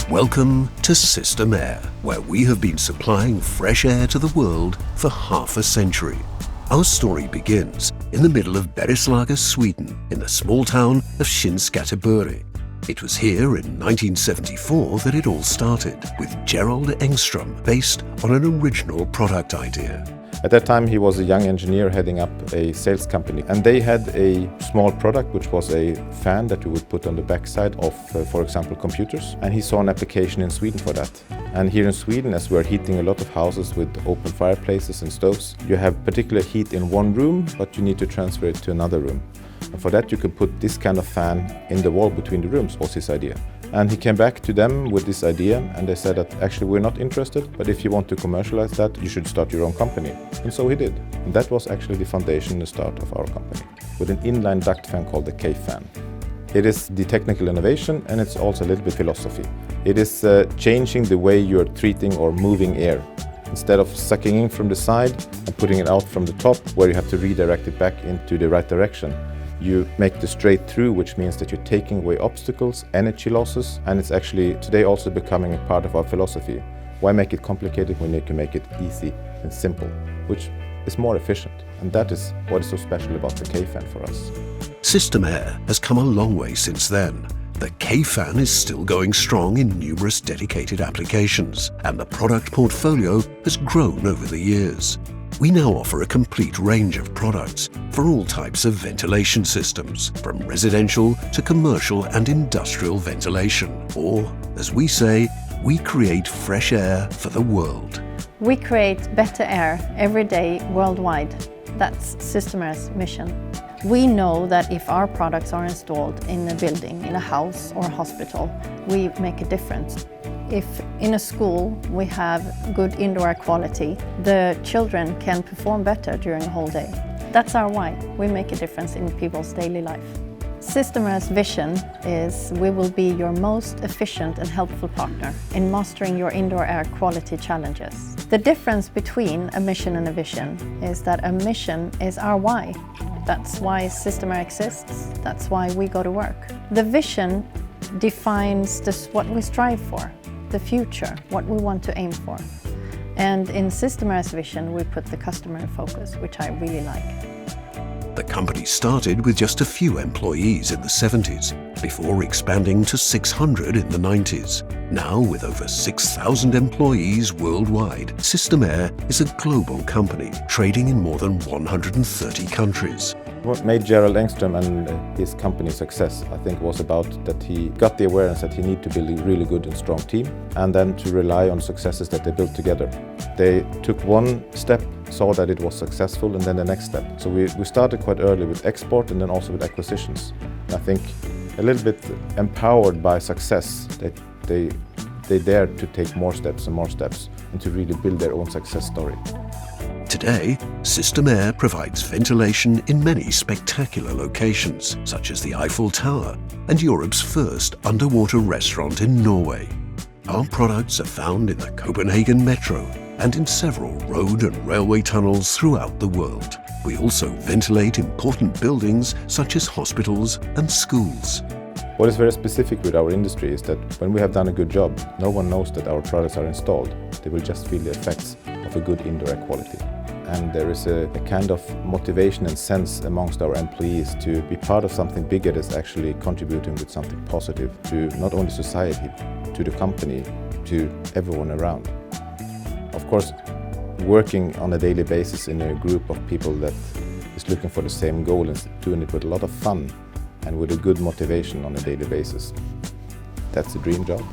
Welcome to Systemair, where we have been supplying fresh air to the world for half a century. Our story begins in the middle of Bergslagen, Sweden, in the small town of Skinnskatteberg. It was here in 1974 that it all started, with Gerald Engström based on an original product idea. At that time he was a young engineer heading up a sales company, and they had a small product which was a fan that you would put on the backside of, for example, computers. And he saw an application in Sweden for that. And here in Sweden, as we're heating a lot of houses with open fireplaces and stoves, you have particular heat in one room, but you need to transfer it to another room. And for that you can put this kind of fan in the wall between the rooms, was his idea. And he came back to them with this idea, and they said that actually we're not interested, but if you want to commercialize that, you should start your own company. And so he did. And that was actually the foundation, the start of our company, with an inline duct fan called the K-fan. It is the technical innovation, and it's also a little bit philosophy. It is changing the way you're treating or moving air. Instead of sucking in from the side and putting it out from the top, where you have to redirect it back into the right direction, you make the straight through, which means that you're taking away obstacles, energy losses, and it's actually today also becoming a part of our philosophy. Why make it complicated when you can make it easy and simple, which is more efficient? And that is what is so special about the K-fan for us. Systemair has come a long way since then. The K-fan is still going strong in numerous dedicated applications, and the product portfolio has grown over the years. We now offer a complete range of products for all types of ventilation systems, from residential to commercial and industrial ventilation. Or, as we say, we create fresh air for the world. We create better air every day worldwide. That's Systemair's mission. We know that if our products are installed in a building, in a house or a hospital, we make a difference. If in a school we have good indoor air quality, the children can perform better during a whole day. That's our why. We make a difference in people's daily life. Systemair's vision is we will be your most efficient and helpful partner in mastering your indoor air quality challenges. The difference between a mission and a vision is that a mission is our why. That's why Systemair exists. That's why we go to work. The vision defines what we strive for, the future, what we want to aim for. And in Systemair's vision, we put the customer in focus, which I really like. The company started with just a few employees in the 70s, before expanding to 600 in the 90s. Now, with over 6,000 employees worldwide, Systemair is a global company, trading in more than 130 countries. What made Gerald Engström and his company success, I think, was about that he got the awareness that he needed to build a really good and strong team, and then to rely on successes that they built together. They took one step, saw that it was successful, and then the next step. So we started quite early with export and then also with acquisitions. And I think a little bit empowered by success, they dared to take more steps and to really build their own success story. Today, Systemair provides ventilation in many spectacular locations, such as the Eiffel Tower and Europe's first underwater restaurant in Norway. Our products are found in the Copenhagen Metro and in several road and railway tunnels throughout the world. We also ventilate important buildings such as hospitals and schools. What is very specific with our industry is that when we have done a good job, no one knows that our products are installed. They will just feel the effects of a good indoor air quality. And there is a kind of motivation and sense amongst our employees to be part of something bigger that's actually contributing with something positive to not only society, to the company, to everyone around. Of course, working on a daily basis in a group of people that is looking for the same goal and doing it with a lot of fun and with a good motivation on a daily basis, that's a dream job.